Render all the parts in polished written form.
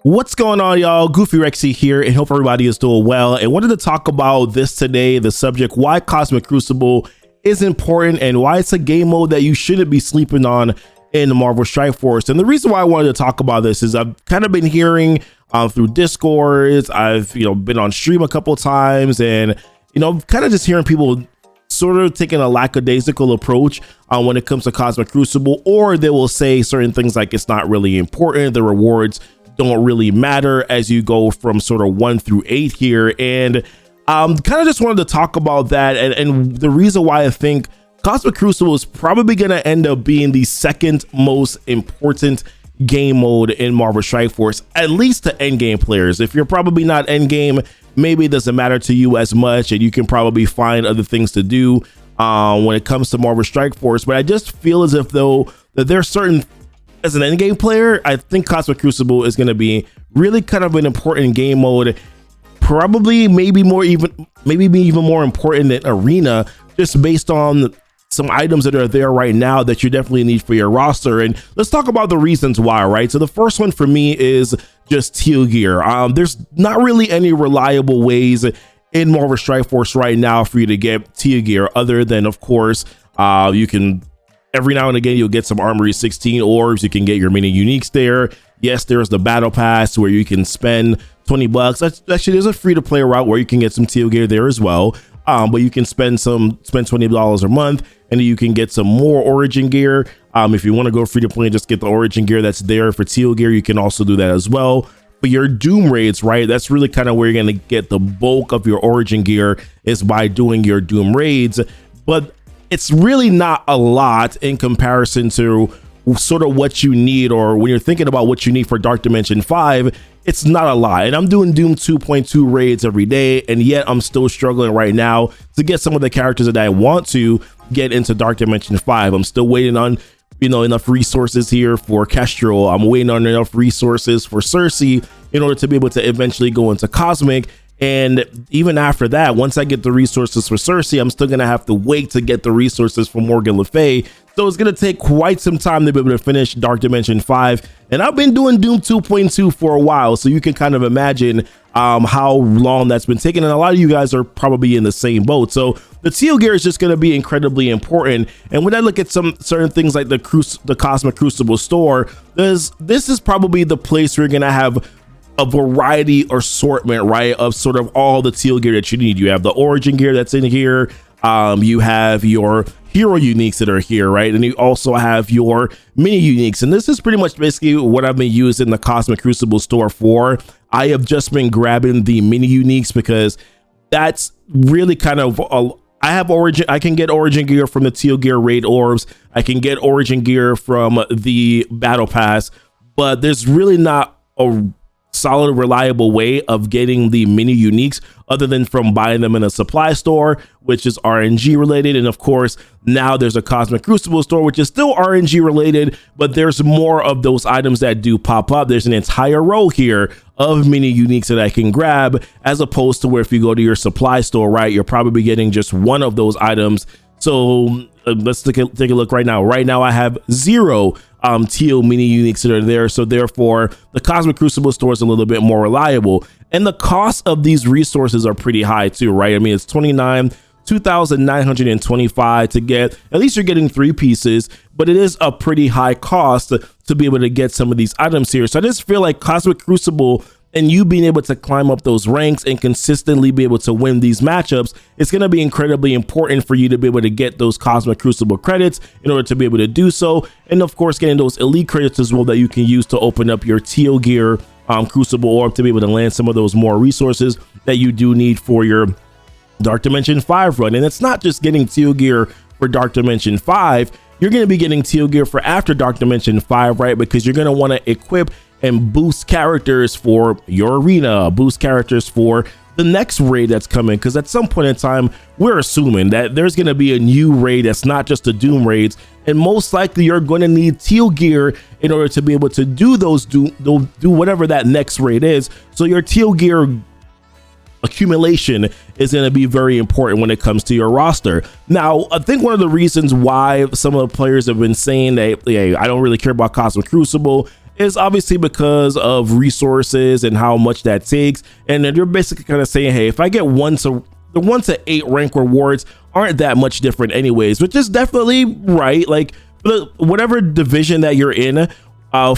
What's going on, y'all? GoofyRhexxi here, and hope everybody is doing well. And wanted to talk about this today, the subject, why Cosmic Crucible is important and why it's a game mode that you shouldn't be sleeping on in the Marvel Strike Force. And the reason why I wanted to talk about this is I've kind of been hearing through Discords, I've been on stream a couple times, and kind of just hearing people sort of taking a lackadaisical approach when it comes to Cosmic Crucible, or they will say certain things like it's not really important, the rewards don't really matter as you go from sort of 1 through 8 here. And kind of just wanted to talk about that and the reason why I think Cosmic Crucible is probably going to end up being the second most important game mode in Marvel Strike Force, at least to endgame players. If you're probably not endgame, maybe it doesn't matter to you as much and you can probably find other things to do when it comes to Marvel Strike Force. But I just feel as if though that there's certain, as an endgame player, I think Cosmic Crucible is going to be really kind of an important game mode, probably maybe even more important than Arena, just based on some items that are there right now that you definitely need for your roster. And let's talk about the reasons why, right? So the first one for me is just teal gear. There's not really any reliable ways in Marvel Strike Force right now for you to get teal gear, other than, of course, you can every now and again you'll get some Armory 16 orbs. You can get your mini uniques there. Yes, there's the battle pass where you can spend $20. Actually, there's a free to play route where you can get some teal gear there as well. But you can spend $20 a month and you can get some more origin gear. If you want to go free to play and just get the origin gear that's there for teal gear, you can also do that as well. But your Doom raids, right? That's really kind of where you're going to get the bulk of your origin gear, is by doing your Doom raids. But it's really not a lot in comparison to sort of what you need, or when you're thinking about what you need for Dark Dimension 5, it's not a lot. And I'm doing Doom 2.2 raids every day, and yet I'm still struggling right now to get some of the characters that I want to get into Dark Dimension 5. I'm still waiting on enough resources here for Kestrel. I'm waiting on enough resources for Cersei in order to be able to eventually go into Cosmic. And even after that, once I get the resources for Cersei, I'm still going to have to wait to get the resources for Morgan Le Fay. So it's going to take quite some time to be able to finish Dark Dimension 5. And I've been doing Doom 2.2 for a while, so you can kind of imagine how long that's been taking. And a lot of you guys are probably in the same boat. So the teal gear is just going to be incredibly important. And when I look at some certain things like the Cosmic Crucible store, this is probably the place where you're going to have a variety or assortment, right, of sort of all the teal gear that you need. You have the origin gear that's in here. You have your hero uniques that are here, right? And you also have your mini uniques. And this is pretty much basically what I've been using the Cosmic Crucible store for. I have just been grabbing the mini uniques because that's really kind of I can get origin gear from the teal gear raid orbs. I can get origin gear from the battle pass, but there's really not a solid, reliable way of getting the mini uniques other than from buying them in a supply store, which is RNG related. And of course, now there's a Cosmic Crucible store, which is still RNG related, but there's more of those items that do pop up. There's an entire row here of mini uniques that I can grab, as opposed to where if you go to your supply store, right, you're probably getting just one of those items. So let's take a look right now. Right now I have 0 teal mini uniques that are there, so therefore the Cosmic Crucible store is a little bit more reliable, and the cost of these resources are pretty high too, right? I mean, it's 2,925 to get. At least you're getting 3 pieces, but it is a pretty high cost to be able to get some of these items here. So I just feel like Cosmic Crucible and you being able to climb up those ranks and consistently be able to win these matchups, it's going to be incredibly important for you to be able to get those Cosmic Crucible credits in order to be able to do so. And of course, getting those elite credits as well that you can use to open up your teal gear Crucible orb to be able to land some of those more resources that you do need for your Dark Dimension 5 run. And it's not just getting teal gear for Dark Dimension 5. You're going to be getting teal gear for after Dark Dimension 5, right? Because you're going to want to equip and boost characters for your arena, boost characters for the next raid that's coming, because at some point in time we're assuming that there's going to be a new raid that's not just the Doom raids, and most likely you're going to need teal gear in order to be able to do those do whatever that next raid is. So your teal gear accumulation is going to be very important when it comes to your roster. Now, I think one of the reasons why some of the players have been saying that, hey, I don't really care about Cosmic Crucible, is obviously because of resources and how much that takes. And then you're basically kind of saying, hey, if I get the 1 to 8 rank rewards aren't that much different anyways, which is definitely right. Like whatever division that you're in,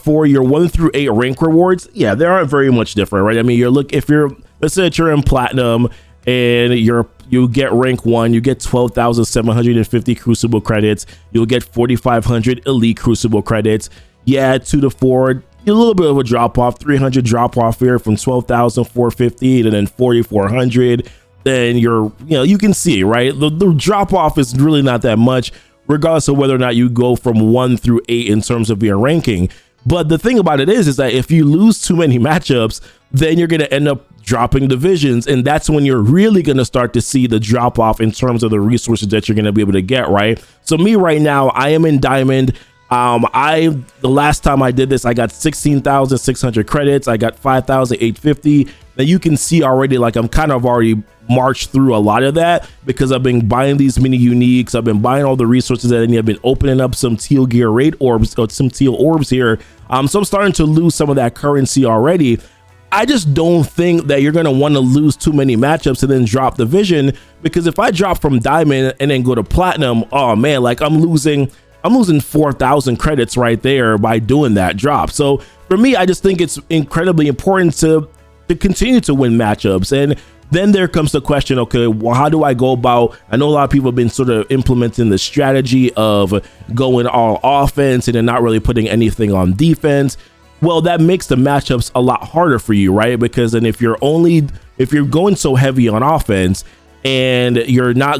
for your 1 through 8 rank rewards, yeah, they aren't very much different, right? I mean, let's say that you're in platinum and you get rank 1, you get 12,750 Crucible credits, you'll get 4,500 Elite Crucible credits. Yeah, 2 to 4, a little bit of a drop off, 300 drop off here from 12,450 and then 4,400. Then you can see, right? The drop off is really not that much, regardless of whether or not you go from 1 through 8 in terms of your ranking. But the thing about it is that if you lose too many matchups, then you're going to end up dropping divisions. And that's when you're really going to start to see the drop off in terms of the resources that you're going to be able to get, right? So me right now, I am in Diamond. The last time I did this, I got 16,600 credits. I got 5,850. Now you can see already, like I'm kind of already marched through a lot of that because I've been buying these mini uniques. I've been buying all the resources that I need. I've been opening up some teal gear raid orbs or some teal orbs here. So I'm starting to lose some of that currency already. I just don't think that you're going to want to lose too many matchups and then drop division, because if I drop from Diamond and then go to Platinum, oh man, like I'm losing 4,000 credits right there by doing that drop. So for me, I just think it's incredibly important to continue to win matchups. And then there comes the question, okay, well, how do I go about, I know a lot of people have been sort of implementing the strategy of going all offense and then not really putting anything on defense. Well, that makes the matchups a lot harder for you, right? Because then if you're going so heavy on offense and you're not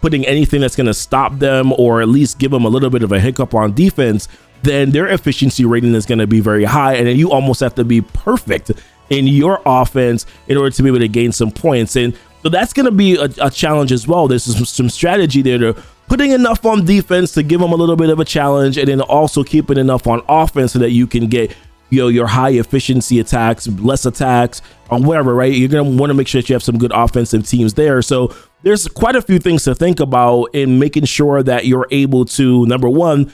putting anything that's going to stop them or at least give them a little bit of a hiccup on defense, then their efficiency rating is going to be very high. And then you almost have to be perfect in your offense in order to be able to gain some points. And so that's going to be a challenge as well. There's some strategy there to putting enough on defense to give them a little bit of a challenge, and then also keeping enough on offense so that you can get your high efficiency attacks, less attacks, or whatever, right? You're going to want to make sure that you have some good offensive teams there. So there's quite a few things to think about in making sure that you're able to, number one,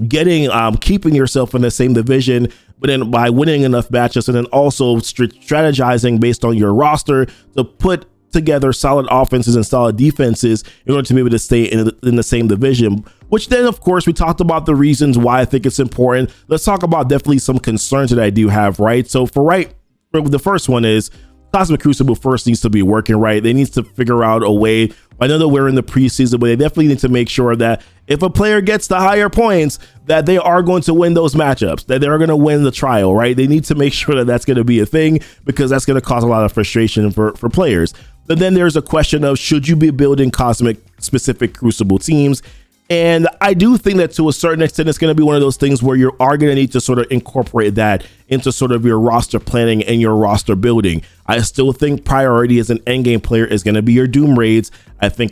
keeping yourself in the same division, but then by winning enough matches, and then also strategizing based on your roster to put together solid offenses and solid defenses in order to be able to stay in the same division. Which then, of course, we talked about the reasons why I think it's important. Let's talk about definitely some concerns that I do have, right? So the first one is Cosmic Crucible first needs to be working right. They need to figure out a way. I know that we're in the preseason, but they definitely need to make sure that if a player gets the higher points, that they are going to win those matchups, that they're going to win the trial, right? They need to make sure that that's going to be a thing, because that's going to cause a lot of frustration for players. But then there's a question of, should you be building Cosmic specific Crucible teams? And I do think that to a certain extent, it's going to be one of those things where you are going to need to sort of incorporate that into sort of your roster planning and your roster building. I still think priority as an endgame player is going to be your Doom Raids. I think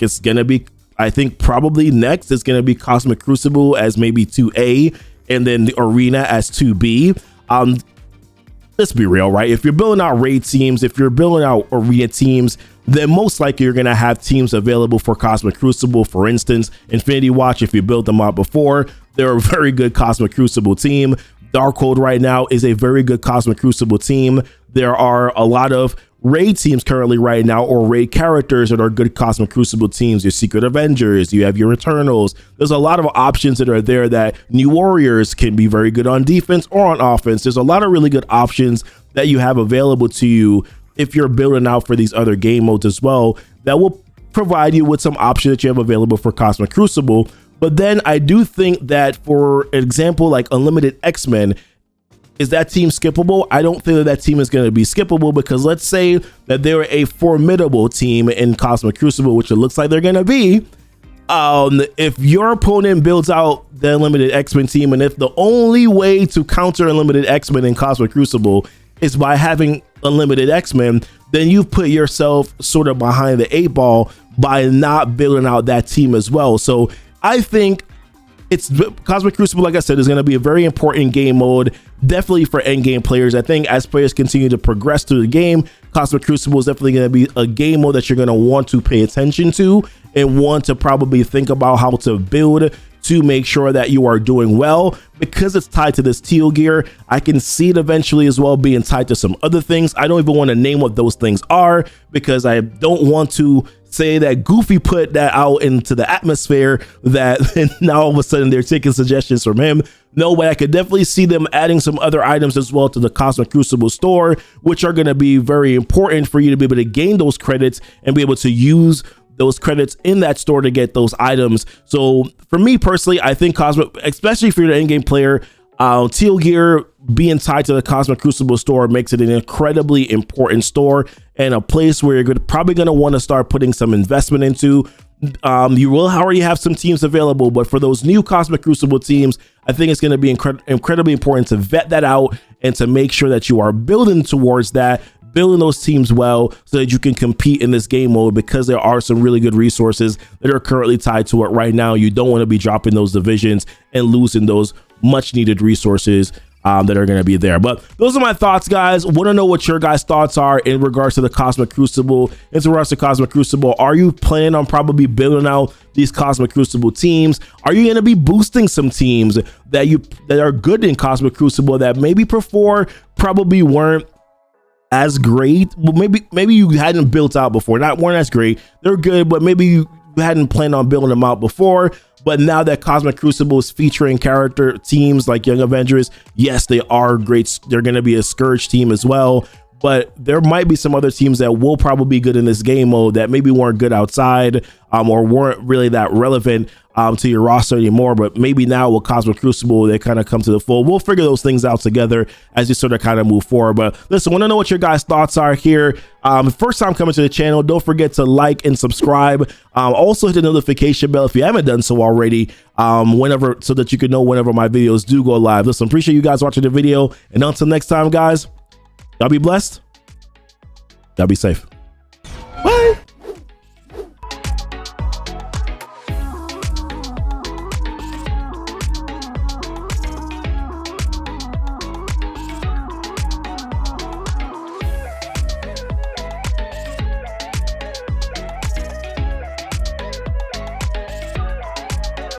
probably next is going to be Cosmic Crucible as maybe 2A, and then the Arena as 2B. Let's be real, right? If you're building out raid teams, if you're building out arena teams, then most likely you're going to have teams available for Cosmic Crucible. For instance, Infinity Watch, if you built them out before, they're a very good Cosmic Crucible team. Darkhold right now is a very good Cosmic Crucible team. There are a lot of raid teams currently right now, or raid characters that are good Cosmic Crucible teams. Your Secret Avengers, you have your Eternals. There's a lot of options that are there that New Warriors can be very good on defense or on offense. There's a lot of really good options that you have available to you if you're building out for these other game modes as well, that will provide you with some options that you have available for Cosmic Crucible. But then I do think that, for example, like Unlimited X-Men, is that team skippable? I don't think that team is going to be skippable, because let's say that they're a formidable team in Cosmic Crucible, which it looks like they're going to be. If your opponent builds out the Unlimited X-Men team, and if the only way to counter Unlimited X-Men in Cosmic Crucible is by having Unlimited X-Men, then you've put yourself sort of behind the 8 ball by not building out that team as well. So I think Cosmic Crucible, like I said, is going to be a very important game mode, definitely for endgame players. I think as players continue to progress through the game, Cosmic Crucible is definitely going to be a game mode that you're going to want to pay attention to and want to probably think about how to build to make sure that you are doing well. Because it's tied to this teal gear, I can see it eventually as well being tied to some other things. I don't even want to name what those things are because I don't want to say that Goofy put that out into the atmosphere that now all of a sudden they're taking suggestions from him. No, but I could definitely see them adding some other items as well to the Cosmic Crucible store, which are going to be very important for you to be able to gain those credits and be able to use those credits in that store to get those items. So for me personally, I think Cosmic, especially if you're an in-game player, teal gear being tied to the Cosmic Crucible store makes it an incredibly important store and a place where you're probably going to want to start putting some investment into. You will already have some teams available, but for those new Cosmic Crucible teams, I think it's going to be incredibly important to vet that out and to make sure that you are building towards that, building those teams well so that you can compete in this game mode, because there are some really good resources that are currently tied to it right now. You don't want to be dropping those divisions and losing those much needed resources that are going to be there. But those are my thoughts, guys. Want to know what your guys' thoughts are in regards to the Cosmic Crucible. In regards to Cosmic Crucible, are you planning on probably building out these Cosmic Crucible teams? Are you going to be boosting some teams that are good in Cosmic Crucible that maybe before probably weren't as great? Well, maybe you hadn't built out before, weren't as great. They're good, but maybe you hadn't planned on building them out before. But now that Cosmic Crucible is featuring character teams like Young Avengers, yes, they are great. They're going to be a Scourge team as well. But there might be some other teams that will probably be good in this game mode that maybe weren't good outside or weren't really that relevant to your roster anymore. But maybe now with Cosmic Crucible, they kind of come to the full. We'll figure those things out together as you sort of kind of move forward. But listen, want to know what your guys' thoughts are here. First time coming to the channel, don't forget to like and subscribe. Also hit the notification bell if you haven't done so already, so that you can know whenever my videos do go live. Listen, appreciate you guys watching the video. And until next time, guys, y'all be blessed. Y'all be safe. Bye.